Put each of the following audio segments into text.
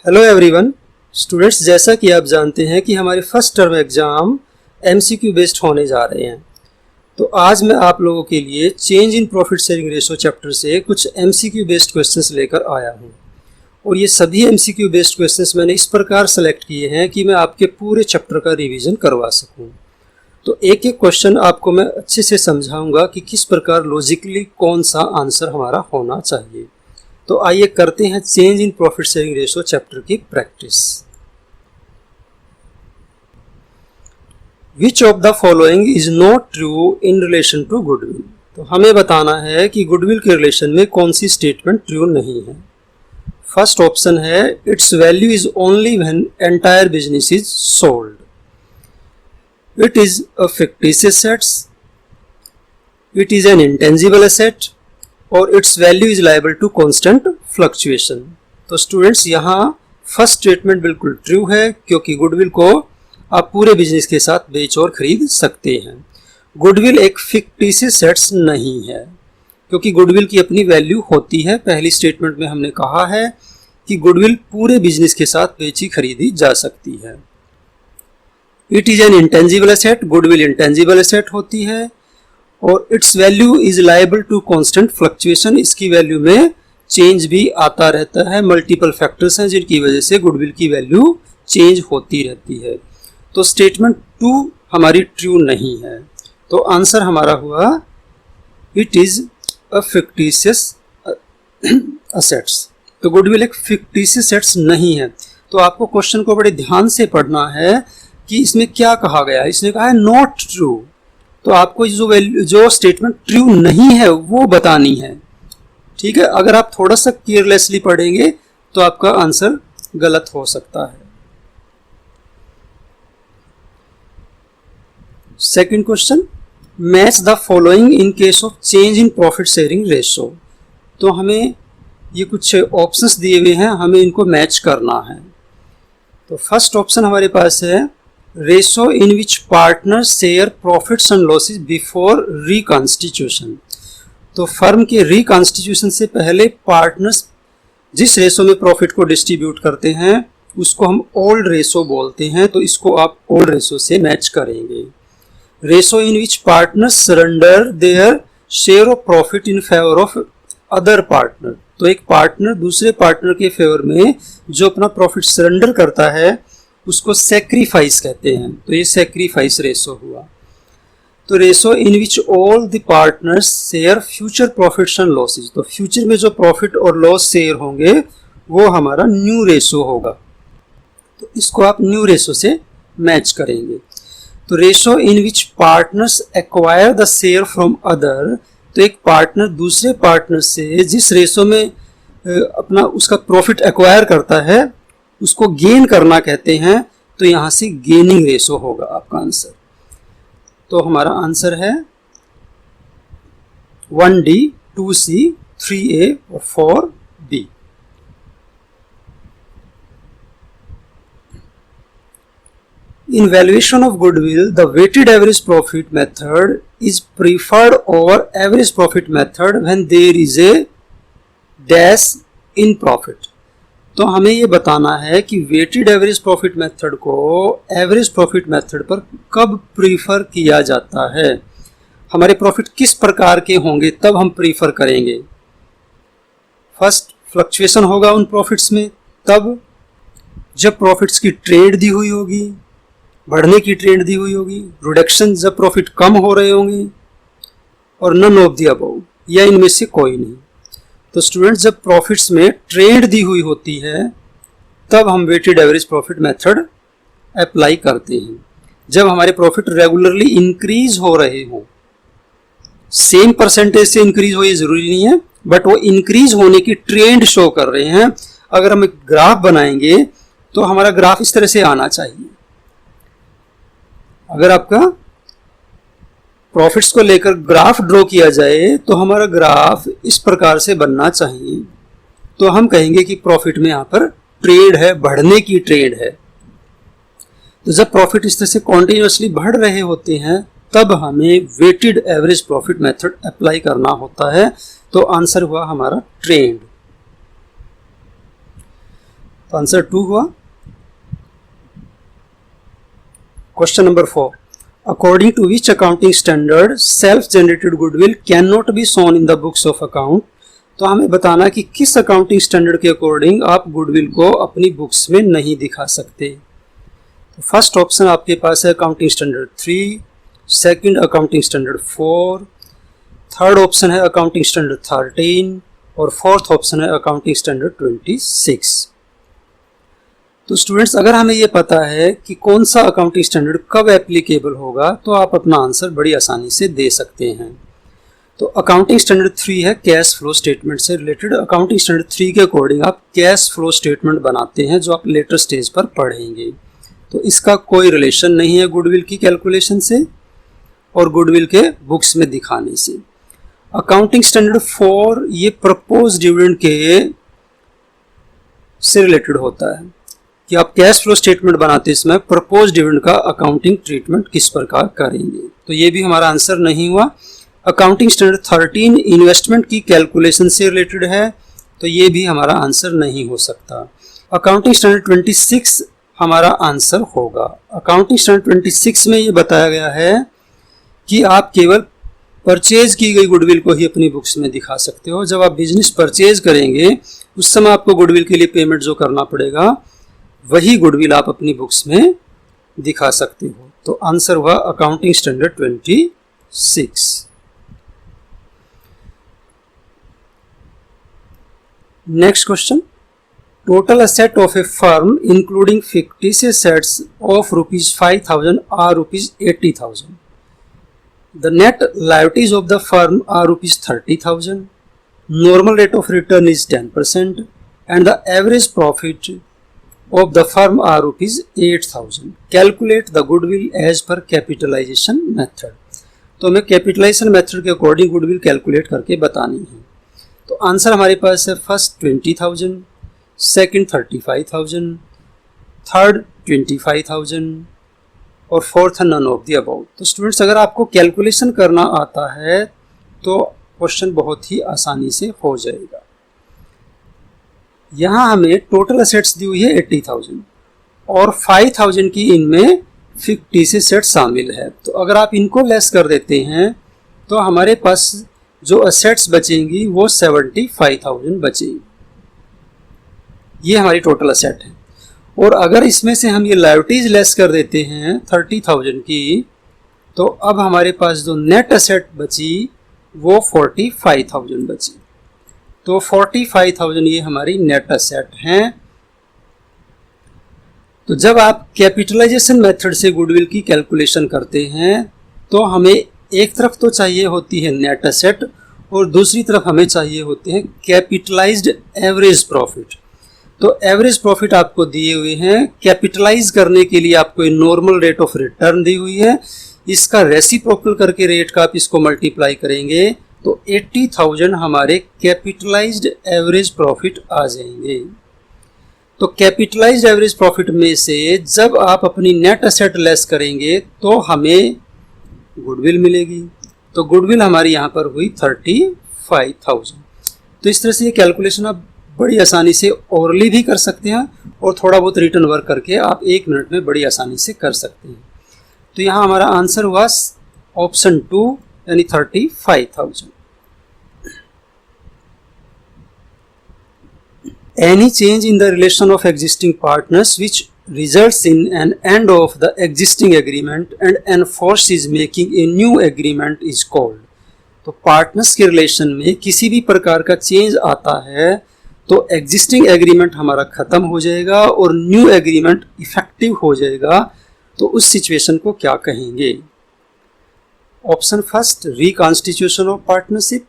Hello everyone students, जैसा कि आप जानते हैं कि हमारे first term exam MCQ based होने जा रहे हैं। तो आज मैं आप लोगों के लिए change in profit sharing ratio chapter से कुछ एमसीक्यू बेस्ड क्वेश्चंस लेकर आया हूं। और ये सभी एमसीक्यू बेस्ड क्वेश्चंस मैंने इस प्रकार सेलेक्ट किए हैं कि मैं आपके पूरे चैप्टर का रिवीजन करवा सकूं। तो एक एक क्वेश्चन आपको मैं अच्छे से समझाऊंगा कि किस प्रकार लॉजिकली कौन सा आंसर हमारा होना चाहिए। तो आइए करते हैं change in profit sharing ratio chapter की practice. Which of the following is not true in relation to goodwill. तो हमें बताना है कि गुडविल के रिलेशन में कौन सी स्टेटमेंट ट्रू नहीं है। फर्स्ट ऑप्शन है its value is only when entire business is sold. It is a fictitious assets, it is an intangible asset और its value is liable to constant fluctuation. तो students यहाँ first statement बिल्कुल true है, क्योंकि goodwill को आप पूरे business के साथ बेच और खरीद सकते हैं। गुडविल एक फिक्टिशियस एसेट्स नहीं है, क्योंकि गुडविल की अपनी वैल्यू होती है। पहली स्टेटमेंट में हमने कहा है कि गुडविल पूरे बिजनेस के साथ बेची खरीदी जा सकती है। It is an intangible asset, goodwill intangible asset होती है। और its value is liable to constant fluctuation, इसकी वैल्यू में चेंज भी आता रहता है। मल्टीपल फैक्टर्स हैं जिनकी वजह से गुडविल की वैल्यू चेंज होती रहती है। तो स्टेटमेंट 2 हमारी ट्रू नहीं है। तो आंसर हमारा हुआ it is a fictitious assets. तो गुडविल एक फिक्टिशियस असेट्स नहीं है। तो आपको क्वेश्चन को बड़े ध्यान से पढ़ना है कि इसमें क्या कहा गया है। इसने कहा है नॉट ट्रू, तो आपको जो स्टेटमेंट ट्रू नहीं है वो बतानी है। ठीक है, अगर आप थोड़ा सा केयरलेसली पढ़ेंगे तो आपका आंसर गलत हो सकता है। Second question, match the following in case of change in profit sharing ratio. तो हमें ये कुछ ऑप्शंस दिए हुए हैं, हमें इनको मैच करना है। तो फर्स्ट ऑप्शन हमारे पास है ratio in which partner share profits and losses before reconstitution. तो फर्म के रिकॉन्स्टिट्यूशन से पहले पार्टनर्स जिस रेशो में प्रॉफिट को डिस्ट्रीब्यूट करते हैं उसको हम ओल्ड रेशो बोलते हैं। तो इसको आप ओल्ड रेशो से मैच करेंगे। Ratio in which partner surrender their share of profit in favour of other partner. तो एक पार्टनर दूसरे पार्टनर के फेवर में जो अपना प्रॉफिट सरेंडर करता है उसको सैक्रिफाइस कहते हैं। तो ये सैक्रिफाइस रेशो हुआ। तो ratio in which all the partners share future profits and losses. तो फ्यूचर में जो प्रॉफिट और लॉस शेयर होंगे वो हमारा न्यू रेशो होगा। तो इसको आप न्यू रेशो से मैच करेंगे। तो ratio in which partners acquire the share from other. तो एक पार्टनर दूसरे पार्टनर से जिस रेशो में अपना उसका प्रॉफिट एक्वायर करता है उसको गेन करना कहते हैं। तो यहां से गेनिंग रेशो होगा आपका आंसर। तो हमारा आंसर है 1D, 2C, 3A और 4B। In valuation of goodwill, the weighted average profit method is preferred over average profit method when there is a dash in profit। तो हमें ये बताना है कि वेटेड एवरेज प्रॉफिट मेथड को average profit method पर कब प्रीफर किया जाता है। हमारे प्रॉफिट किस प्रकार के होंगे तब हम प्रीफर करेंगे। फर्स्ट, फ्लक्चुएशन होगा उन प्रॉफिट्स में तब जब प्रॉफिट्स की ट्रेंड दी हुई होगी, बढ़ने की ट्रेंड दी हुई होगी। रिडक्शन जब प्रॉफिट कम हो रहे होंगे। और नन ऑफ द अबव, या इनमें से कोई नहीं। तो स्टूडेंट्स, जब प्रॉफिट्स में ट्रेंड दी हुई होती है तब हम weighted average profit method apply करते हैं। जब हमारे प्रॉफिट रेगुलरली इंक्रीज हो रहे हो, सेम परसेंटेज से इंक्रीज हो ये जरूरी नहीं है, बट वो इंक्रीज होने की ट्रेंड शो कर रहे हैं। अगर हम एक ग्राफ बनाएंगे तो हमारा ग्राफ इस तरह से आना चाहिए। अगर आपका प्रॉफिट्स को लेकर ग्राफ ड्रॉ किया जाए तो हमारा ग्राफ इस प्रकार से बनना चाहिए। तो हम कहेंगे कि प्रॉफिट में यहाँ पर ट्रेंड है, बढ़ने की ट्रेंड है। तो जब प्रॉफिट इस तरह से कॉन्टिन्यूसली बढ़ रहे होते हैं तब हमें weighted average profit method apply करना होता है। तो आंसर हुआ हमारा ट्रेंड। तो आंसर 2 हुआ। Question number 4, according to which accounting standard self generated goodwill can not be shown in the books of account. तो हमें बताना कि किस अकाउंटिंग स्टैंडर्ड के अकॉर्डिंग आप गुडविल को अपनी बुक्स में नहीं दिखा सकते। तो फर्स्ट ऑप्शन आपके पास है accounting standard 3, second accounting standard 4, third option है अकाउंटिंग स्टैंडर्ड 13 और फोर्थ ऑप्शन है अकाउंटिंग स्टैंडर्ड 26। तो स्टूडेंट्स, अगर हमें ये पता है कि कौन सा अकाउंटिंग स्टैंडर्ड कब एप्लीकेबल होगा तो आप अपना आंसर बड़ी आसानी से दे सकते हैं। तो अकाउंटिंग स्टैंडर्ड 3 है कैश फ्लो स्टेटमेंट से रिलेटेड। अकाउंटिंग स्टैंडर्ड 3 के अकॉर्डिंग आप कैश फ्लो स्टेटमेंट बनाते हैं जो आप लेटर स्टेज पर पढ़ेंगे। तो इसका कोई रिलेशन नहीं है गुडविल की कैलकुलेशन से और गुडविल के बुक्स में दिखाने से। अकाउंटिंग स्टैंडर्ड 4 ये प्रपोज डिविडेंड के से रिलेटेड होता है कि आप कैश फ्लो स्टेटमेंट बनाते समय प्रपोज डिविडेंड का अकाउंटिंग ट्रीटमेंट किस प्रकार करेंगे। तो ये भी हमारा आंसर नहीं हुआ। अकाउंटिंग स्टैंडर्ड 13 इन्वेस्टमेंट की कैलकुलेशन से रिलेटेड है, तो ये भी हमारा आंसर नहीं हो सकता। अकाउंटिंग स्टैंडर्ड 26 हमारा आंसर होगा। अकाउंटिंग स्टैंडर्ड 26 में ये बताया गया है कि आप केवल परचेज की गई गुडविल को ही अपनी बुक्स में दिखा सकते हो। जब आप बिजनेस परचेज करेंगे उस समय आपको गुडविल के लिए पेमेंट जो करना पड़ेगा वही गुडविल आप अपनी बुक्स में दिखा सकते हो। तो आंसर हुआ accounting standard 26। Next question, total asset of a firm including fictitious assets of ₹5,000 are ₹80,000। The net liabilities of the firm are ₹30,000. Normal rate of return is 10%, and the average profit of the firm are ₹8,000. Calculate the goodwill as per capitalization method. तो हमें capitalisation method के according goodwill calculate करके बतानी है। तो answer हमारे पास है first 20,000, second 35,000, third 25,000 और फोर्थ है नन ऑफ द अबाउट। तो स्टूडेंट्स, अगर आपको कैलकुलेशन करना आता है तो क्वेश्चन बहुत ही आसानी से हो जाएगा। यहाँ हमें टोटल एसेट्स दी हुई है 80,000 और 5,000 की इनमें फिक्टिस एसेट शामिल है। तो अगर आप इनको लेस कर देते हैं तो हमारे पास जो एसेट्स बचेंगी वो 75,000 बचेंगी। ये हमारी टोटल एसेट है। और अगर इसमें से हम ये लायबिलिटीज लेस कर देते हैं 30,000 की, तो अब हमारे पास जो नेट एसेट बची वो 45,000 बची। तो 45,000 ये हमारी नेट एसेट हैं। तो जब आप कैपिटलाइजेशन मेथड से गुडविल की कैलकुलेशन करते हैं तो हमें एक तरफ तो चाहिए होती है नेट एसेट और दूसरी तरफ हमें चाहिए होते हैं कैपिटलाइज्ड एवरेज प्रॉफिट। तो एवरेज प्रॉफिट आपको दिए हुए हैं। कैपिटलाइज करने के लिए आपको normal rate of return the हुई है। इसका रेसिप्रोकल करके रेट का आप इसको मल्टीप्लाई करेंगे तो 80,000 हमारे कैपिटलाइज्ड एवरेज प्रॉफिट आ जाएंगे। तो कैपिटलाइज्ड एवरेज प्रॉफिट में से जब आप अपनी नेट एसेट लेस करेंगे तो हमें गुडविल मिलेगी। तो गुडविल हमारी यहाँ पर हुई 35,000। तो इस तरह से ये कैलकुलेशन आप बड़ी आसानी से ओरली भी कर सकते हैं और थोड़ा बहुत रिटर्न वर्क करके आप 1 मिनट में बड़ी आसानी से कर सकते हैं। तो यहाँ हमारा आंसर हुआ ऑप्शन 2 यानी 35,000। Any change in the relation of existing partners which results in an end of the existing agreement and enforces making a new agreement is called। तो पार्टनर्स के रिलेशन में किसी भी प्रकार का चेंज आता है तो एग्जिस्टिंग एग्रीमेंट हमारा खत्म हो जाएगा और न्यू एग्रीमेंट इफेक्टिव हो जाएगा। तो उस सिचुएशन को क्या कहेंगे? Option first reconstitution of partnership,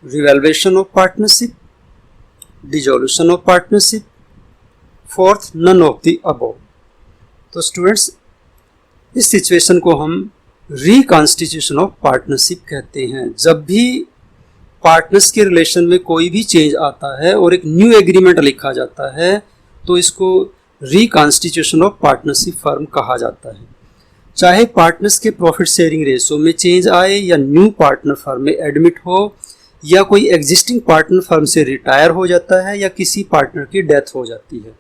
revaluation of partnership, dissolution of partnership, fourth none of the above. तो स्टूडेंट्स, इस सिचुएशन को हम रिकॉन्स्टिट्यूशन ऑफ पार्टनरशिप कहते हैं। जब भी पार्टनर्स के रिलेशन में कोई भी चेंज आता है और एक न्यू एग्रीमेंट लिखा जाता है तो इसको रिकॉन्स्टिट्यूशन ऑफ पार्टनरशिप फर्म कहा जाता है। चाहे पार्टनर्स के प्रॉफिट शेयरिंग रेशो में चेंज आए या न्यू पार्टनर फर्म में एडमिट हो या कोई एग्जिस्टिंग पार्टनर फर्म से रिटायर हो जाता है या किसी पार्टनर की डेथ हो जाती है,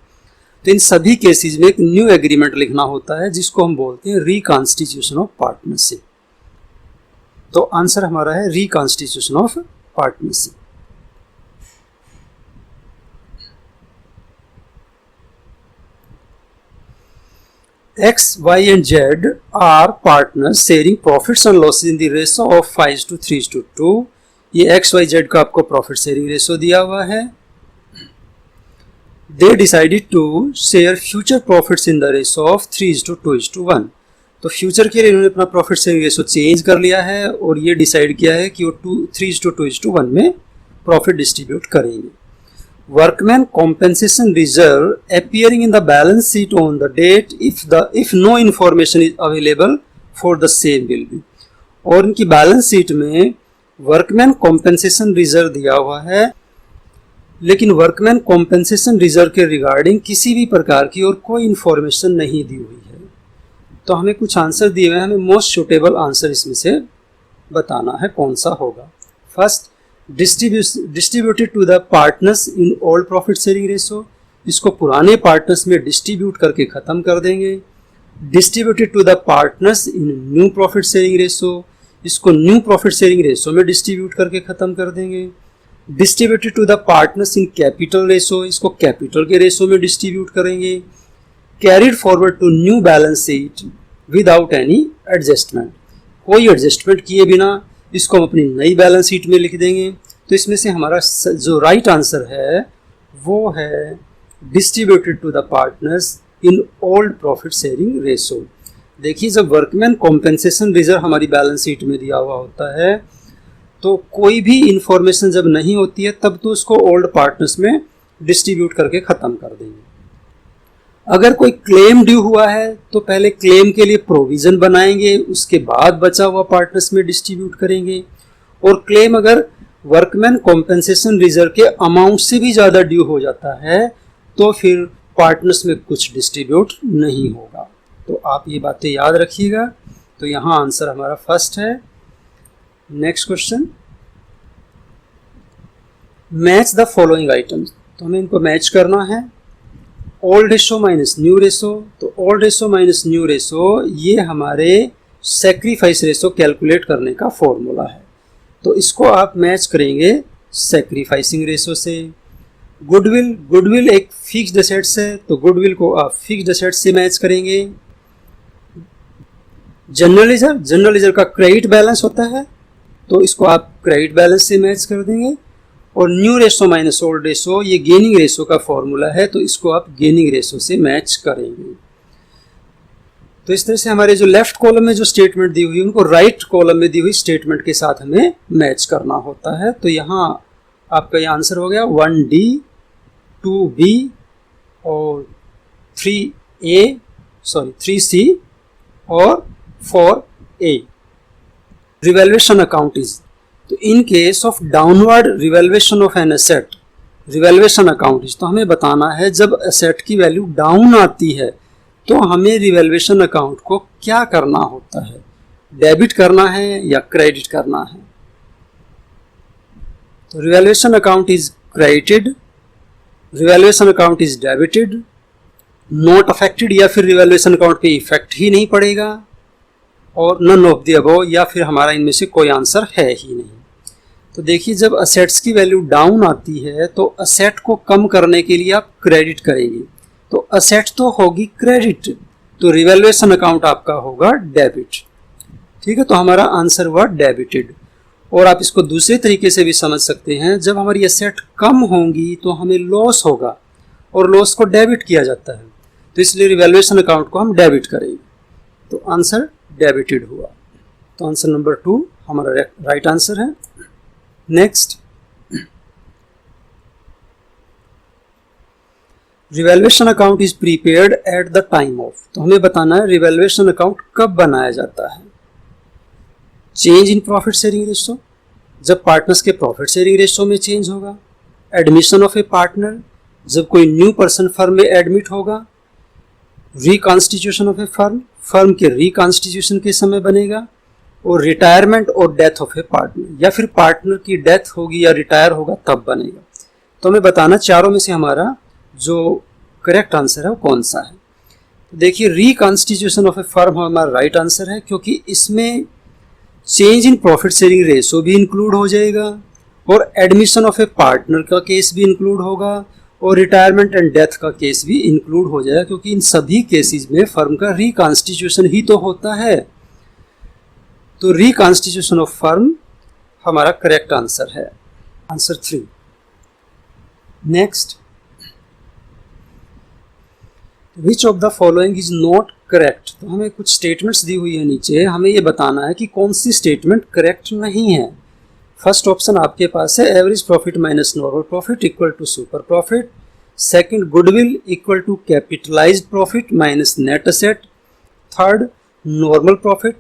तो इन सभी केसेस में एक न्यू एग्रीमेंट लिखना होता है जिसको हम बोलते हैं रिकॉन्स्टिट्यूशन ऑफ पार्टनरशिप। तो आंसर हमारा है reconstitution of partnership. X, Y and Z are partners sharing profits and losses in the ratio of 5:3:2। ये X, Y, Z का आपको प्रॉफिट शेयरिंग रेशो दिया हुआ है। They decided to share future profits in the ratio of 3:2:1। तो future के लिए इन्होंने अपना प्रॉफिट शेयरिंग रेशो चेंज कर लिया है और ये डिसाइड किया है कि वो 3:2:1 में प्रॉफिट डिस्ट्रीब्यूट करेंगे। Workman compensation reserve appearing in the balance sheet on the date if no information is available for the same will be। और इनकी बैलेंस शीट में वर्कमैन कॉम्पेंसेशन रिजर्व दिया हुआ है, लेकिन वर्कमैन कॉम्पेंसेशन रिजर्व के regarding किसी भी प्रकार की और कोई इंफॉर्मेशन नहीं दी हुई है। तो हमें कुछ आंसर दिए हुए हैं, हमें मोस्ट सुटेबल आंसर इसमें से बताना है कौन सा होगा। First, distributed to the partners in old profit sharing ratio, इसको पुराने पार्टनर्स में डिस्ट्रीब्यूट करके ख़त्म कर देंगे। Distributed to the partners in new profit sharing ratio, इसको न्यू प्रॉफिट शेयरिंग रेशो में डिस्ट्रीब्यूट करके ख़त्म कर देंगे। Distributed to the partners in capital ratio, इसको कैपिटल के रेशो में डिस्ट्रीब्यूट करेंगे। Carried forward to new balance sheet without any adjustment, कोई एडजस्टमेंट किए बिना इसको हम अपनी नई बैलेंस शीट में लिख देंगे। तो इसमें से हमारा जो राइट आंसर है वो है distributed to the partners in old profit sharing ratio. देखिए, जब वर्कमैन कॉम्पेंसेशन रिजर्व हमारी बैलेंस शीट में दिया हुआ होता है तो कोई भी इंफॉर्मेशन जब नहीं होती है तब तो उसको ओल्ड पार्टनर्स में डिस्ट्रीब्यूट करके ख़त्म कर देंगे। अगर कोई क्लेम ड्यू हुआ है तो पहले क्लेम के लिए प्रोविज़न बनाएंगे, उसके बाद बचा हुआ पार्टनर्स में डिस्ट्रीब्यूट करेंगे। और क्लेम अगर वर्कमैन कॉम्पेंसेशन रिजर्व के अमाउंट से भी ज़्यादा ड्यू हो जाता है तो फिर पार्टनर्स में कुछ डिस्ट्रीब्यूट नहीं होगा। तो आप ये बातें याद रखिएगा। तो यहाँ आंसर हमारा फर्स्ट है। Next question, match the following items, तो हमें इनको मैच करना है। Old ratio minus new ratio, तो old ratio minus new ratio ये हमारे सेक्रीफाइस रेशो कैलकुलेट करने का फॉर्मूला है। तो इसको आप मैच करेंगे सेक्रीफाइसिंग रेशो से। गुडविल एक फिक्स्ड एसेट्स है तो गुडविल को आप फिक्स्ड एसेट्स से मैच करेंगे। जनरल लेजर का क्रेडिट बैलेंस होता है तो इसको आप क्रेडिट बैलेंस से मैच कर देंगे। और new ratio minus old ratio ये गेनिंग रेशो का फॉर्मूला है तो इसको आप गेनिंग रेशो से मैच करेंगे। तो इस तरह से हमारे जो लेफ्ट कॉलम में जो स्टेटमेंट दी हुई उनको राइट कॉलम में दी हुई स्टेटमेंट के साथ हमें मैच करना होता है। तो यहाँ आपका ये आंसर हो गया 1D, 2B और 3C और 4A। रिवैल्यूएशन अकाउंट इज, तो in case of downward revaluation of an asset, revaluation account is, तो हमें बताना है जब एसेट की वैल्यू डाउन आती है तो हमें रिवैल्यूएशन अकाउंट को क्या करना होता है, डेबिट करना है या क्रेडिट करना है। तो revaluation account is credited, revaluation account is debited, not affected या फिर रिवैल्यूएशन अकाउंट पे इफेक्ट ही नहीं पड़ेगा, और नन ऑफ द अबव या फिर हमारा इनमें से कोई आंसर है ही नहीं। तो देखिए, जब असेट्स की वैल्यू डाउन आती है तो असेट को कम करने के लिए आप क्रेडिट करेंगे, तो असेट तो होगी क्रेडिट, तो रिवैल्यूएशन अकाउंट आपका होगा डेबिट। ठीक है, तो हमारा आंसर हुआ डेबिटेड। और आप इसको दूसरे तरीके से भी समझ सकते हैं, जब हमारी असेट कम होंगी तो हमें लॉस होगा और लॉस को डेबिट किया जाता है, तो इसलिए रिवैल्यूएशन अकाउंट को हम डेबिट करेंगे। तो आंसर डेबिटेड हुआ। तो आंसर नंबर 2 हमारा राइट आंसर है। Next, revaluation account is prepared at the time of, तो हमें बताना है रिवैल्यूएशन अकाउंट कब बनाया जाता है। Change in profit sharing ratio, जब पार्टनर्स के प्रॉफिट शेयरिंग रेशो में चेंज होगा। एडमिशन ऑफ ए पार्टनर, जब कोई न्यू पर्सन फर्म में एडमिट होगा। Reconstitution of a firm, firm के रिकॉन्स्टिट्यूशन के समय बनेगा। और रिटायरमेंट और डेथ ऑफ ए पार्टनर, या फिर पार्टनर की डेथ होगी या रिटायर होगा तब बनेगा। तो हमें बताना चारों में से हमारा जो करेक्ट आंसर है वो कौन सा है। तो देखिए रिकॉन्स्टिट्यूशन ऑफ ए फर्म हमारा राइट आंसर है, क्योंकि इसमें change in profit sharing ratio भी इंक्लूड हो जाएगा और एडमिशन ऑफ ए पार्टनर का केस भी इंक्लूड होगा और रिटायरमेंट एंड डेथ का केस भी इंक्लूड हो जाएगा, क्योंकि इन सभी केसेस में फर्म का रिकॉन्स्टिट्यूशन ही तो होता है। तो रिकॉन्स्टिट्यूशन ऑफ फर्म हमारा करेक्ट आंसर है, answer 3। Next, which of the following is not correct. तो हमें कुछ स्टेटमेंट्स दी हुई है नीचे, हमें ये बताना है कि कौन सी स्टेटमेंट करेक्ट नहीं है। फर्स्ट ऑप्शन आपके पास है average profit minus normal profit equal to super profit. Second, goodwill equal to capitalized profit minus net asset. Third, normal profit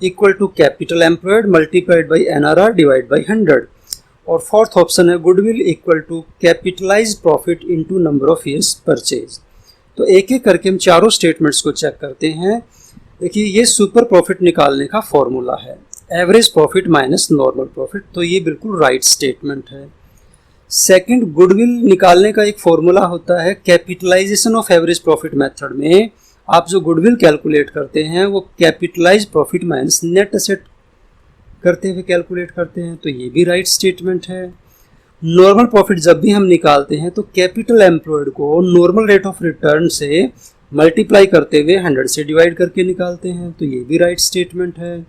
equal to capital employed multiplied by NRR divide by 100। और fourth option है goodwill equal to capitalized profit into number of years purchase. तो एक एक करके हम चारों statements को check करते हैं। देखिए ये सुपर प्रॉफिट निकालने का फॉर्मूला है, average profit minus normal profit, तो ये बिल्कुल राइट स्टेटमेंट है। सेकंड, गुडविल निकालने का एक फॉर्मूला होता है capitalization of average profit method में आप जो गुडविल कैलकुलेट करते हैं वो capitalize profit minus net asset करते हुए कैलकुलेट करते हैं, तो ये भी राइट स्टेटमेंट है। नॉर्मल प्रॉफिट जब भी हम निकालते हैं तो कैपिटल एम्प्लॉयड को नॉर्मल रेट ऑफ रिटर्न से मल्टीप्लाई करते हुए 100 से डिवाइड करके निकालते हैं, तो ये भी राइट स्टेटमेंट है।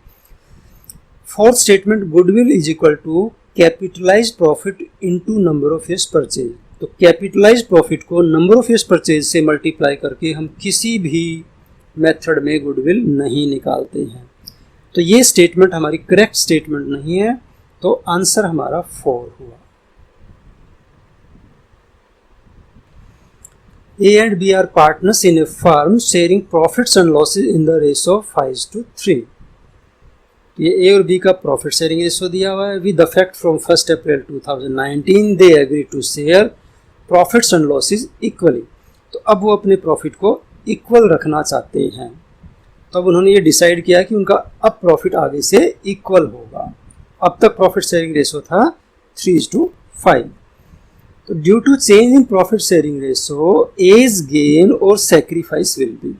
Fourth statement, goodwill is equal to capitalize profit into number of years purchase. तो कैपिटलाइज प्रॉफिट को नंबर ऑफ ईयर्स परचेज से मल्टीप्लाई करके हम किसी भी मेथड में गुडविल नहीं निकालते हैं, तो ये स्टेटमेंट हमारी करेक्ट स्टेटमेंट नहीं है, तो आंसर हमारा 4 हुआ। A and B are partners in a firm sharing profits and losses in the ratio of 5:3। ये A और B का प्रॉफिट शेयरिंग रेशो दिया हुआ है। With effect from 1 April 2019 they agree to share profits and losses equally. तो अब वो अपने प्रॉफिट को इक्वल रखना चाहते हैं, तो अब उन्होंने ये डिसाइड किया कि उनका अब प्रॉफिट आगे से इक्वल होगा। अब तक प्रॉफिट शेयरिंग रेशो था 3:5। तो due to change in profit sharing ratio as gain और सेक्रीफाइस विल बी।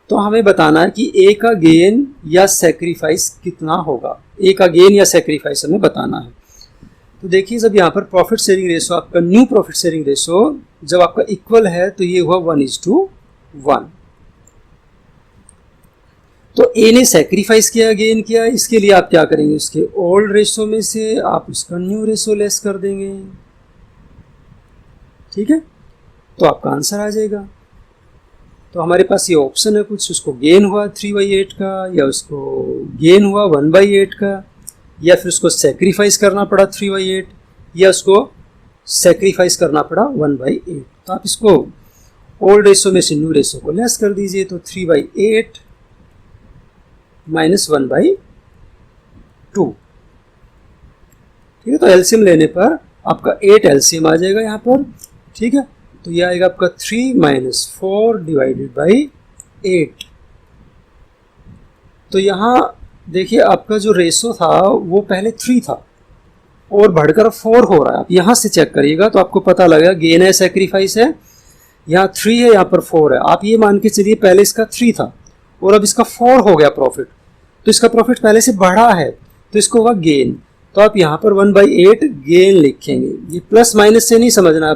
तो हमें बताना है कि ए का गेन या सेक्रीफाइस कितना होगा, ए का गेन या सेक्रीफाइस हमें बताना है। तो देखिए जब यहाँ पर प्रॉफिट शेयरिंग रेशो आपका न्यू प्रॉफिट शेयरिंग रेशो जब आपका इक्वल है तो ये हुआ 1:1। तो ए ने सेक्रीफाइस किया, गेन किया, इसके लिए आप क्या करेंगे, उसके ओल्ड रेशो में से आप उसका न्यू रेशो लेस कर देंगे, ठीक है, तो आपका आंसर आ जाएगा। तो हमारे पास ये ऑप्शन है कुछ, उसको गेन हुआ 3/8 का, या उसको गेन हुआ 1/8 का, या फिर उसको सेक्रीफाइस करना पड़ा 3/8, या उसको सेक्रीफाइस करना पड़ा 1/8। तो आप इसको ओल्ड रेशो में से न्यू रेशो को लेस कर दीजिए, तो 3/8 माइनस 1/2, ठीक है। तो एलसीएम लेने पर आपका 8 एलसीएम आ जाएगा यहाँ पर, ठीक है। तो यह आएगा आपका 3 - 4 डिवाइडेड बाई 8। तो यहाँ देखिए आपका जो रेशो था वो पहले 3 था और बढ़कर 4 हो रहा है। आप यहाँ से चेक करिएगा तो आपको पता लगेगा गेन है, सेक्रीफाइस है, यहाँ 3 है, यहाँ पर 4 है। आप ये मान के चलिए पहले इसका 3 था और अब इसका 4 हो गया प्रॉफिट, तो इसका प्रॉफिट पहले से बढ़ा है तो इसको होगा गेन। तो आप यहाँ पर 1/8 गेन लिखेंगे। ये प्लस माइनस से नहीं समझना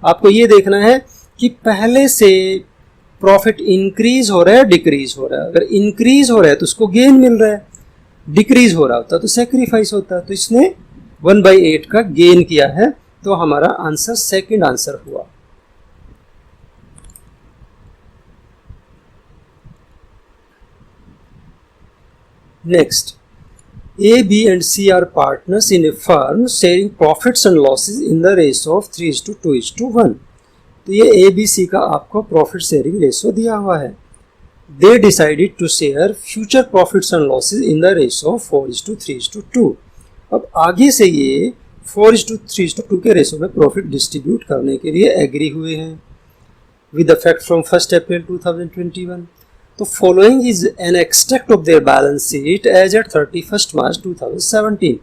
आपको ये देखना है कि पहले से प्रॉफिट इंक्रीज हो रहा है डिक्रीज हो रहा है। अगर इंक्रीज हो रहा है तो उसको गेन मिल रहा है, डिक्रीज हो रहा होता तो सेक्रीफाइस होता। तो इसने 1/8 का गेन किया है, तो हमारा आंसर सेकंड आंसर हुआ। Next, A, B and C are partners in a firm sharing profits and losses in the ratio of 3:2:1। तो ये A, B, C का आपको प्रॉफिट शेयरिंग रेशो दिया हुआ है। They decided to share future profits and losses in the ratio of 4:3:2। अब आगे से ये 4:3:2 के रेशो में प्रॉफिट डिस्ट्रीब्यूट करने के लिए एग्री हुए हैं विद इफेक्ट फ्रॉम 1 अप्रैल 2021। तो following is an extract of their balance sheet as at 31 March 2017।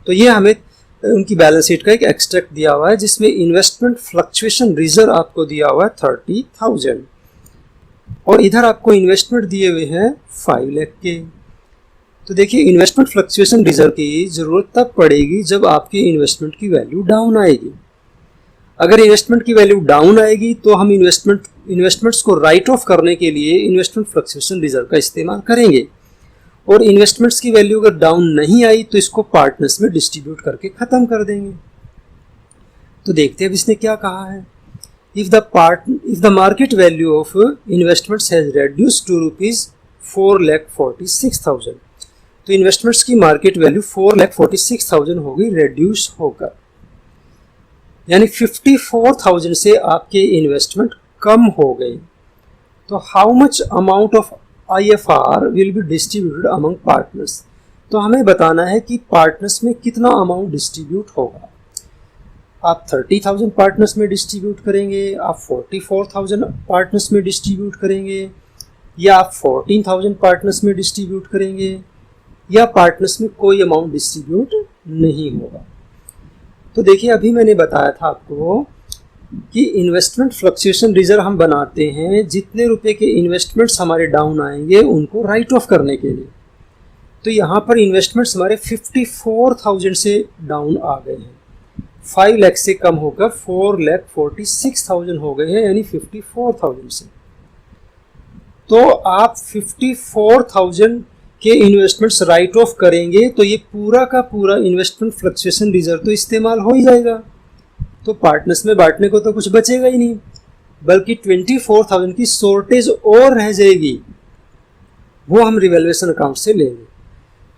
तो ये हमें उनकी बैलेंस शीट का एक एक्सट्रैक्ट दिया हुआ है जिसमें इन्वेस्टमेंट फ्लक्चुएशन रिजर्व आपको दिया हुआ है 30,000 और इधर आपको इन्वेस्टमेंट दिए हुए हैं 5 लाख के। तो देखिए इन्वेस्टमेंट फ्लक्चुएशन रिजर्व की जरूरत तब पड़ेगी जब आपकी इन्वेस्टमेंट की वैल्यू डाउन आएगी। अगर इन्वेस्टमेंट की वैल्यू डाउन आएगी तो हम इन्वेस्टमेंट्स को राइट ऑफ करने के लिए इन्वेस्टमेंट फ्लक्चुएशन रिजर्व का इस्तेमाल करेंगे और इन्वेस्टमेंट्स की वैल्यू अगर डाउन नहीं आई तो इसको पार्टनर्स में डिस्ट्रीब्यूट करके खत्म कर देंगे। तो देखते हैं अब इसने क्या कहा है। If the market value of investments has reduced to rupees 4,46,000, तो इन्वेस्टमेंट्स की मार्केट वैल्यू 4,46,000 होगी रेड्यूस होकर, यानी 54,000 से आपके इन्वेस्टमेंट कम हो गए। तो how much amount of IFR will be distributed among partners, तो हमें बताना है कि पार्टनर्स में कितना अमाउंट डिस्ट्रीब्यूट होगा। आप 30,000 पार्टनर्स में डिस्ट्रीब्यूट करेंगे, आप 44,000 पार्टनर्स में डिस्ट्रीब्यूट करेंगे, या आप 14,000 पार्टनर्स में डिस्ट्रीब्यूट करेंगे, या पार्टनर्स में कोई अमाउंट डिस्ट्रीब्यूट नहीं होगा। तो देखिए अभी मैंने बताया था आपको कि इन्वेस्टमेंट फ्लक्चुएशन रिजर्व हम बनाते हैं जितने रुपए के इन्वेस्टमेंट्स हमारे डाउन आएंगे उनको राइट ऑफ करने के लिए। तो यहाँ पर इन्वेस्टमेंट्स हमारे 54,000 से डाउन आ गए हैं, 5 लाख से कम होकर 4,46,000 हो गए हैं, यानी 54,000 से। तो आप 54,000 के इन्वेस्टमेंट्स राइट ऑफ करेंगे तो ये पूरा का पूरा इन्वेस्टमेंट फ्लक्चुएशन रिजर्व तो इस्तेमाल हो ही जाएगा। तो पार्टनर्स में बांटने को तो कुछ बचेगा ही नहीं, बल्कि 24,000 की शॉर्टेज और रह जाएगी, वो हम रिवैल्यूएशन अकाउंट से लेंगे।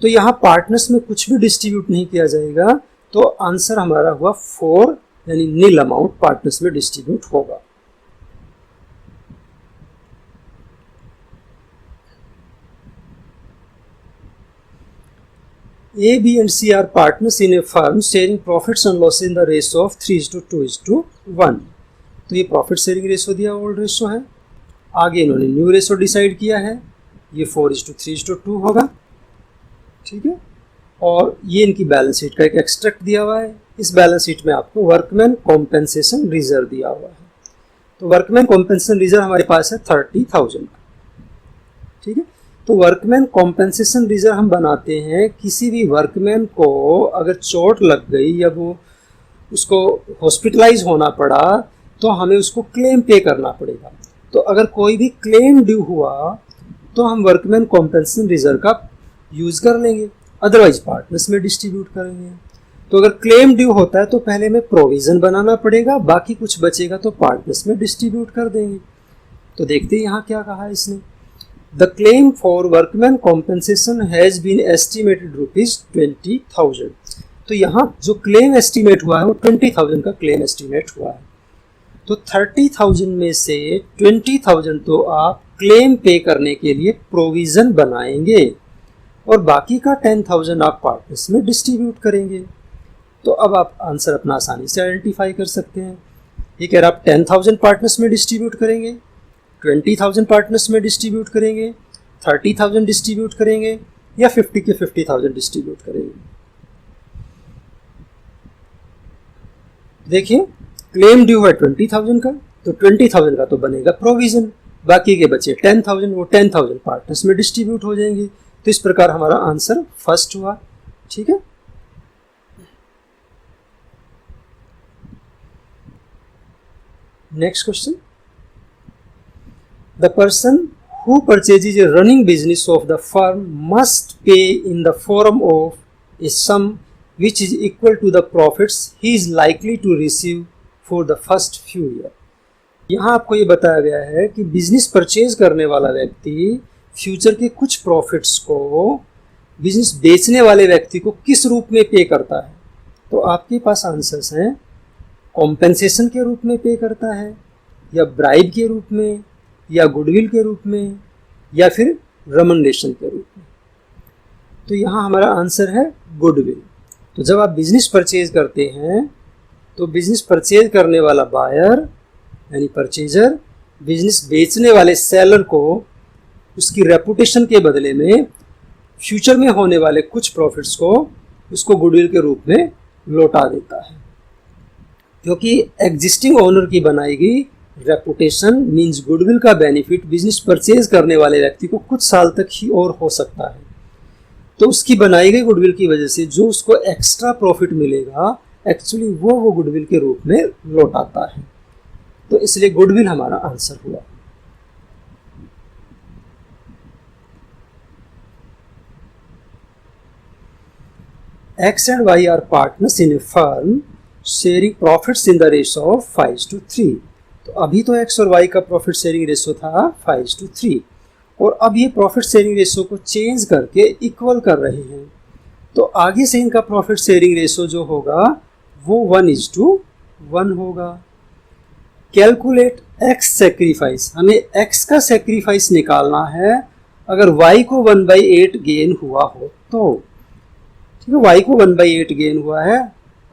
तो यहाँ पार्टनर्स में कुछ भी डिस्ट्रीब्यूट नहीं किया जाएगा, तो आंसर हमारा हुआ 4, यानी नील अमाउंट पार्टनर्स में डिस्ट्रीब्यूट होगा। A, B and C are partners in a firm sharing profits and losses in the ratio of 3:2:1। तो ये प्रॉफिट शेयरिंग रेशो दिया ओल्ड रेशो है। आगे इन्होंने न्यू रेशो डिसाइड किया है, ये 4:3:2 होगा, ठीक है। और ये इनकी बैलेंस शीट का एक एक्सट्रैक्ट दिया हुआ है। इस बैलेंस शीट में आपको वर्कमैन कॉम्पेंसेशन रिजर्व दिया हुआ है। तो वर्कमैन कॉम्पेंसेशन रिजर्व हमारे पास है 30,000 का, ठीक है। तो वर्कमैन कॉम्पेंसेशन रिजर्व हम बनाते हैं किसी भी वर्कमैन को अगर चोट लग गई या वो उसको हॉस्पिटलाइज होना पड़ा तो हमें उसको क्लेम पे करना पड़ेगा। तो अगर कोई भी क्लेम ड्यू हुआ तो हम वर्कमैन कॉम्पेंसेशन रिजर्व का यूज़ कर लेंगे, अदरवाइज पार्टनर्स में डिस्ट्रीब्यूट करेंगे। तो अगर क्लेम ड्यू होता है तो पहले में प्रोविज़न बनाना पड़ेगा, बाकी कुछ बचेगा तो पार्टनर्स में डिस्ट्रीब्यूट कर देंगे। तो देखते हैं यहाँ क्या कहा है इसने। The claim for workman compensation has been estimated ₹20,000। तो यहाँ जो क्लेम एस्टीमेट हुआ है वो 20,000 का क्लेम एस्टीमेट हुआ है। तो 30,000 में से 20,000 तो आप क्लेम पे करने के लिए प्रोविज़न बनाएंगे और बाकी का 10,000 आप पार्टनर्स में डिस्ट्रीब्यूट करेंगे। तो अब आप आंसर अपना आसानी से आइडेंटिफाई कर सकते हैं। ये कह रहा आप 10,000 पार्टनर्स में डिस्ट्रीब्यूट करेंगे, 20,000 पार्टनर्स में डिस्ट्रीब्यूट करेंगे, 30,000 डिस्ट्रीब्यूट करेंगे, या 50 के 50,000 डिस्ट्रीब्यूट करेंगे। देखिए क्लेम ड्यू है 20,000 का, तो 20,000 का तो बनेगा प्रोविजन, बाकी के बचे 10,000, वो 10,000 पार्टनर्स में डिस्ट्रीब्यूट हो जाएंगे। तो इस प्रकार हमारा आंसर फर्स्ट हुआ, ठीक है। Next question, the person who purchases a running business of the firm must pay in the form of a sum which is equal to the profits he is likely to receive for the first few years। यहाँ आपको ये बताया गया है कि business purchase करने वाला व्यक्ति फ्यूचर के कुछ प्रॉफिट्स को बिजनेस बेचने वाले व्यक्ति को किस रूप में पे करता है। तो आपके पास आंसर्स हैं, कॉम्पेंसेशन के रूप में पे करता है, या ब्राइब के रूप में, या गुडविल के रूप में, या फिर रेमंडेशन के रूप में। तो यहाँ हमारा आंसर है गुडविल। तो जब आप बिजनेस परचेज करते हैं तो बिजनेस परचेज करने वाला बायर यानी परचेजर बिजनेस बेचने वाले सेलर को उसकी रेपुटेशन के बदले में फ्यूचर में होने वाले कुछ प्रॉफिट्स को उसको गुडविल के रूप में लौटा देता है। क्योंकि एग्जिस्टिंग ओनर की बनाई गई रेपुटेशन मींस गुडविल का बेनिफिट बिजनेस परचेज करने वाले व्यक्ति को कुछ साल तक ही और हो सकता है। तो उसकी बनाई गई गुडविल की वजह से जो उसको एक्स्ट्रा प्रॉफिट मिलेगा एक्चुअली वो गुडविल के रूप में लौटाता है। तो इसलिए गुडविल हमारा आंसर हुआ। X and Y are partners in a firm sharing profits in the ratio of 5:3। तो अभी तो X और Y का प्रॉफिट शेयरिंग रेशो था 5:3 और अब ये प्रॉफिट शेयरिंग रेशो को चेंज करके इक्वल कर रहे हैं। तो आगे से इनका प्रॉफिट शेयरिंग रेशो जो होगा वो 1:1 होगा। कैलकुलेट X सेक्रीफाइस, हमें X का सेक्रीफाइस निकालना है अगर Y को 1/8 गेन हुआ हो तो। ठीक है, Y को 1/8 गेन हुआ है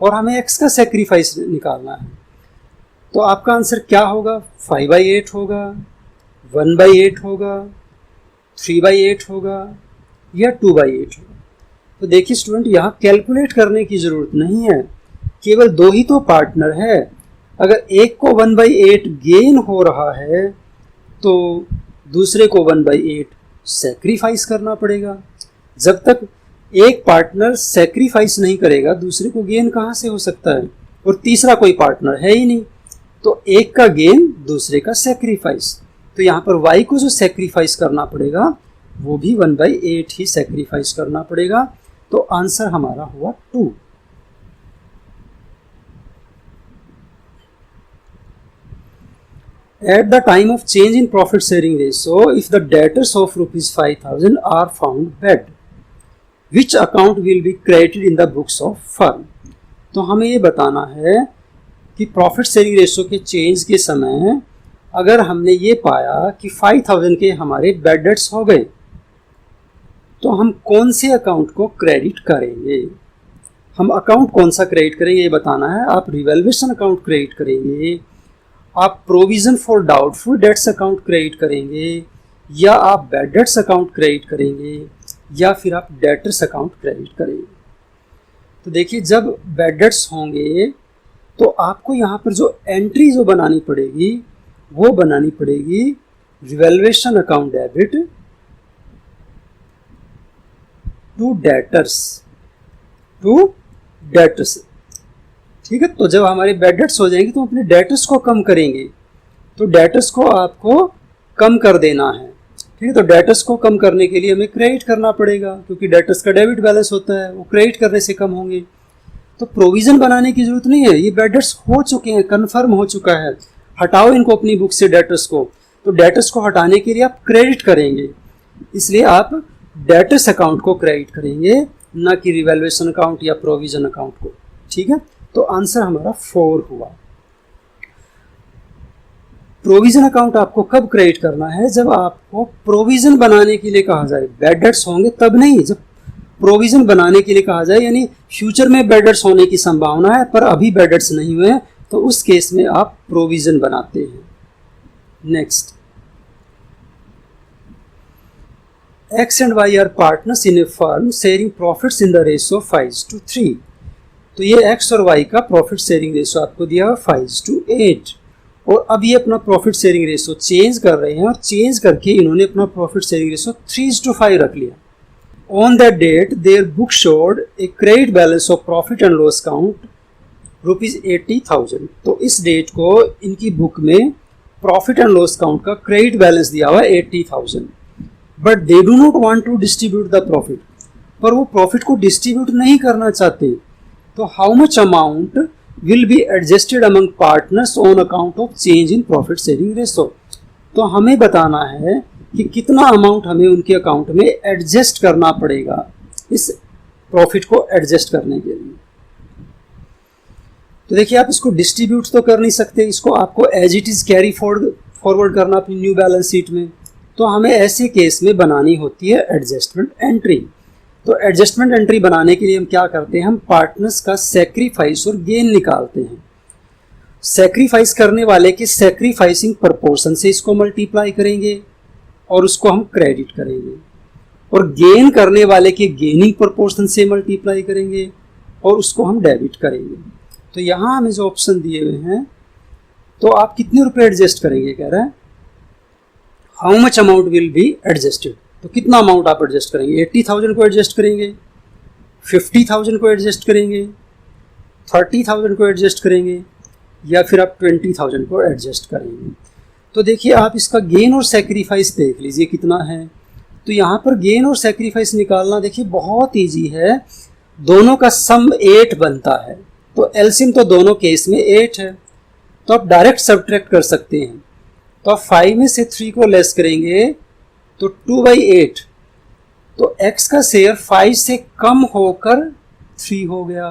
और हमें X का सेक्रीफाइस निकालना है। तो आपका आंसर क्या होगा? 5/8 होगा, 1/8 होगा, 3/8 होगा या 2/8 होगा। तो देखिए स्टूडेंट, यहाँ कैलकुलेट करने की जरूरत नहीं है, केवल दो ही तो पार्टनर है। अगर एक को 1/8 गेन हो रहा है तो दूसरे को 1/8 सेक्रीफाइस करना पड़ेगा। जब तक एक पार्टनर सेक्रीफाइस नहीं करेगा दूसरे को गेन कहाँ से हो सकता है? और तीसरा कोई पार्टनर है ही नहीं, तो एक का गेन दूसरे का सेक्रीफाइस। तो यहाँ पर Y को जो सेक्रीफाइस करना पड़ेगा वो भी 1/8 ही सेक्रीफाइस करना पड़ेगा। तो आंसर हमारा हुआ 2। At the time of change in profit sharing ratio, if the debtors of ₹5,000 are found bad, which account will be credited in the books of firm? तो हमें ये बताना है कि प्रॉफिट शेयरिंग रेशो के चेंज के समय अगर हमने ये पाया कि 5,000 के हमारे बैड डेट्स हो गए तो हम कौन से अकाउंट को क्रेडिट करेंगे। हम अकाउंट कौन सा क्रेडिट करेंगे ये बताना है। आप रिवैल्यूएशन अकाउंट क्रेडिट करेंगे, आप provision for doubtful debts account credit करेंगे, या आप बैड डेट्स अकाउंट क्रेडिट करेंगे, या फिर आप डेटर्स अकाउंट क्रेडिट करेंगे। तो देखिए, जब बैड डेट्स होंगे तो आपको यहाँ पर जो एंट्री जो बनानी पड़ेगी वो बनानी पड़ेगी revaluation account debit to debtors. ठीक है, तो जब हमारे बैड डेट्स हो जाएंगे तो अपने डेटर्स को कम करेंगे। तो डेटर्स को आपको कम कर देना है। ठीक है, तो डेटर्स को कम करने के लिए हमें क्रेडिट करना पड़ेगा, क्योंकि डेटर्स का डेबिट बैलेंस होता है, वो क्रेडिट करने से कम होंगे। तो प्रोविजन बनाने की जरूरत नहीं है, ये बैड डेट्स हो चुके हैं, कन्फर्म हो चुका है, हटाओ इनको अपनी बुक से डेटर्स को। तो डेटर्स को हटाने के लिए आप क्रेडिट करेंगे, इसलिए आप डेटर्स अकाउंट को क्रेडिट करेंगे, ना कि रिवैल्यूएशन अकाउंट या प्रोविजन अकाउंट को। ठीक है, तो आंसर हमारा 4 हुआ। प्रोविजन अकाउंट आपको कब क्रेडिट करना है? जब आपको प्रोविजन बनाने के लिए कहा जाए। बैड डेट्स होंगे तब नहीं, जब प्रोविजन बनाने के लिए कहा जाए, यानी फ्यूचर में बैड डेट्स होने की संभावना है पर अभी बैड डेट्स नहीं हुए हैं, तो उस केस में आप प्रोविजन बनाते हैं। Next, X and Y are partners in a firm sharing profits in the ratio 5:3। तो ये X और Y का प्रॉफिट शेयरिंग रेशो आपको दिया हुआ 5:8 और अब ये अपना प्रॉफिट शेयरिंग रेशो चेंज कर रहे हैं और चेंज करके इन्होंने अपना प्रॉफिट शेयरिंग रेशो 3:5 रख लिया। On that date, their book showed a credit balance of profit and loss count ₹80,000। तो इस डेट को इनकी बुक में प्रॉफिट एंड लॉस काउंट का क्रेडिट बैलेंस दिया हुआ 80,000। But they do not want to distribute the profit, पर वो प्रॉफिट को डिस्ट्रीब्यूट नहीं करना चाहते। तो how much amount will be adjusted among partners on account of change in profit sharing ratio. तो हमें बताना है कि कितना अमाउंट हमें उनके अकाउंट में एडजस्ट करना पड़ेगा इस प्रॉफिट को एडजस्ट करने के लिए। तो देखिए, आप इसको डिस्ट्रीब्यूट तो कर नहीं सकते, इसको आपको as it is carry forward करना अपनी न्यू बैलेंस शीट में। तो हमें ऐसे केस में बनानी होती है एडजस्टमेंट एंट्री। तो एडजस्टमेंट एंट्री बनाने के लिए हम क्या करते हैं, हम पार्टनर्स का सेक्रीफाइस और गेन निकालते हैं। सेक्रीफाइस करने वाले के सेक्रीफाइसिंग प्रपोर्शन से इसको मल्टीप्लाई करेंगे और उसको हम क्रेडिट करेंगे, और गेन करने वाले के गेनिंग प्रोपोर्शन से मल्टीप्लाई करेंगे और उसको हम डेबिट करेंगे। तो यहाँ हमें जो ऑप्शन दिए हुए हैं, तो आप कितने रुपए एडजस्ट करेंगे, कह रहा है how much amount will be adjusted. तो कितना अमाउंट आप एडजस्ट करेंगे, 80,000 को एडजस्ट करेंगे, 50,000 को एडजस्ट करेंगे, 30,000 को एडजस्ट करेंगे, या फिर आप 20,000 को एडजस्ट करेंगे। तो देखिए आप इसका गेन और सेक्रीफाइस देख लीजिए कितना है। तो यहाँ पर गेन और सेक्रीफाइस निकालना देखिए बहुत ईजी है, दोनों का सम 8 बनता है, तो एलसीएम तो दोनों केस में 8 है, तो आप डायरेक्ट सब्ट्रैक्ट कर सकते हैं। तो आप 5 में से 3 को लेस करेंगे तो 2/8, तो x का शेयर 5 से कम होकर 3 हो गया,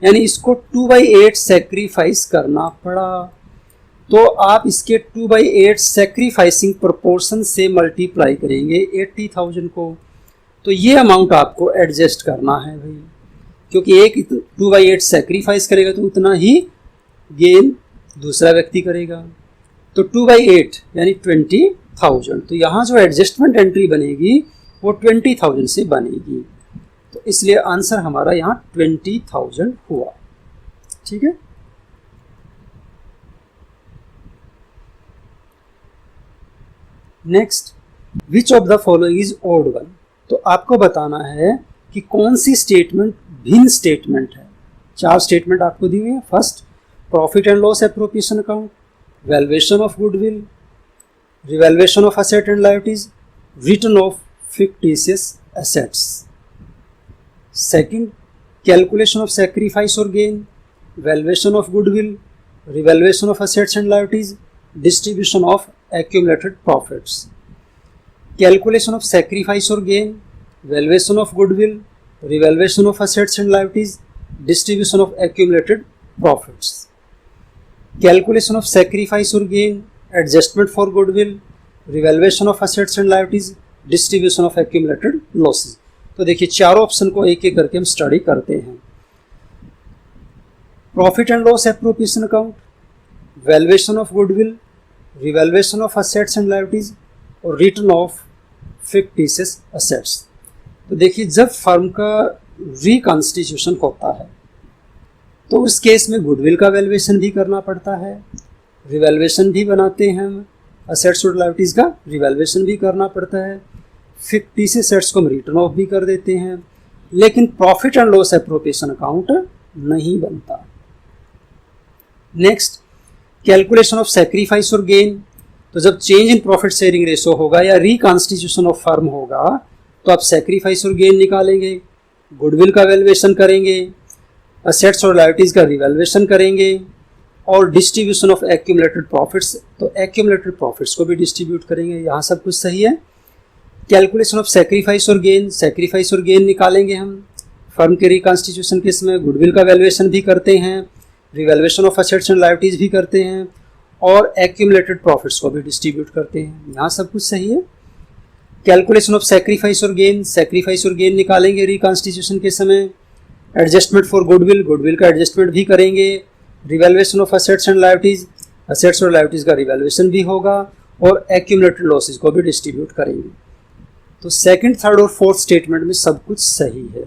यानी इसको 2/8 सेक्रीफाइस करना पड़ा। तो आप इसके 2/8 सेक्रीफाइसिंग प्रोपोर्शन से मल्टीप्लाई करेंगे 80,000 को, तो ये अमाउंट आपको एडजस्ट करना है भाई, क्योंकि एक 2/8 सेक्रीफाइस करेगा तो उतना ही गेन दूसरा व्यक्ति करेगा। तो 2/8 यानी 20,000, तो यहाँ जो एडजस्टमेंट एंट्री बनेगी वो 20,000 से बनेगी, तो इसलिए आंसर हमारा यहाँ 20,000 हुआ। ठीक है, next, which of the following is odd one. तो आपको बताना है कि कौन सी स्टेटमेंट भिन्न स्टेटमेंट है। 4 स्टेटमेंट आपको दी हुई है। First, profit and loss appropriation account, valuation of goodwill, revaluation of asset and liabilities, return of fictitious assets. Second, calculation of sacrifice or gain, valuation of goodwill, revaluation of assets and liabilities, distribution of accumulated profits. Calculation of sacrifice or gain, valuation of goodwill, revaluation of assets and liabilities, distribution of accumulated profits. Calculation of sacrifice or gain, adjustment for goodwill, revaluation of assets and liabilities, distribution of accumulated losses. तो देखिए चारों option को एक एक करके हम study करते हैं। Profit and loss appropriation account, valuation of goodwill, revaluation of assets and liabilities और रिटर्न ऑफ फिक्टिशियस असेट्स। तो देखिए जब फर्म का रिकॉन्स्टिट्यूशन होता है तो उस केस में गुडविल का वैल्यूएशन भी करना पड़ता है, रिवैल्यूएशन भी बनाते हैं हम, असेट्स और लायबिलिटीज का रिवैल्यूएशन भी करना पड़ता है, फिक्टिशियस असेट्स को हम रिटर्न ऑफ भी कर देते हैं, लेकिन profit and loss appropriation account नहीं बनता। नेक्स्ट, कैलकुलेशन ऑफ सैक्रिफाइस और गेन। तो जब change in profit sharing ratio होगा या रिकॉन्स्टिट्यूशन ऑफ फर्म होगा तो आप सैक्रिफाइस और गेन निकालेंगे, गुडविल का वैल्यूएशन करेंगे, असेट्स और लायबिलिटीज का रिवैल्यूएशन करेंगे और डिस्ट्रीब्यूशन ऑफ एक्यूमुलेटेड प्रॉफिट्स, तो एक्यूमुलेटेड प्रॉफिट्स को भी डिस्ट्रीब्यूट करेंगे। यहाँ सब कुछ सही है। कैलकुलेशन ऑफ सैक्रिफाइस और गेन, सैक्रिफाइस और गेन निकालेंगे हम फर्म के रिकॉन्स्टिट्यूशन केस में, गुडविल का वैल्यूएशन भी करते हैं, revaluation of assets and liabilities भी करते हैं और एक्यूमुलेटेड प्रॉफिट्स को भी डिस्ट्रीब्यूट करते हैं। यहाँ सब कुछ सही है। कैलकुलेशन ऑफ सैक्रिफाइस और गेन निकालेंगे रिकॉन्स्टिट्यूशन के समय, एडजस्टमेंट फॉर गुडविल, गुडविल का एडजस्टमेंट भी करेंगे, revaluation of assets and liabilities, assets और लायबिलिटीज का रिवैल्यूएशन भी होगा और एक्यूमुलेटेड लॉसेज को भी डिस्ट्रीब्यूट करेंगे। तो सेकंड, थर्ड और फोर्थ स्टेटमेंट में सब कुछ सही है।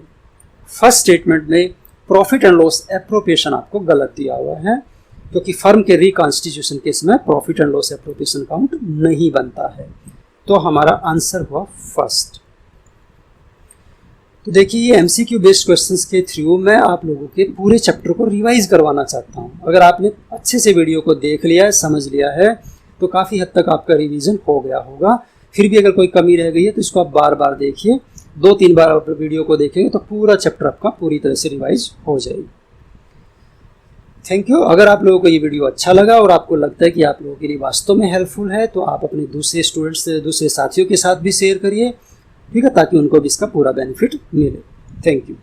फर्स्ट स्टेटमेंट में प्रॉफिट एंड लॉस एप्रोप्रिएशन आपको गलत दिया हुआ है क्योंकि फर्म के रिकॉन्स्टिट्यूशन केस में profit and loss appropriation account नहीं बनता है, तो हमारा आंसर हुआ फर्स्ट। तो देखिए ये एमसीक्यू बेस्ड क्वेश्चंस के थ्रू मैं आप लोगों के पूरे चैप्टर को रिवाइज करवाना चाहता हूँ। अगर आपने अच्छे से वीडियो को देख लिया है, समझ लिया है, तो काफ़ी हद तक आपका रिवीजन हो गया होगा। फिर भी अगर कोई कमी रह गई है तो इसको आप बार बार देखिए, 2-3 बार आप वीडियो को देखेंगे तो पूरा चैप्टर आपका पूरी तरह से रिवाइज हो जाएगी। Thank you. अगर आप लोगों को ये वीडियो अच्छा लगा और आपको लगता है कि आप लोगों के लिए वास्तव में हेल्पफुल है तो आप अपने दूसरे स्टूडेंट्स, दूसरे साथियों के साथ भी शेयर करिए, ठीक है, ताकि उनको भी इसका पूरा बेनिफिट मिले। Thank you.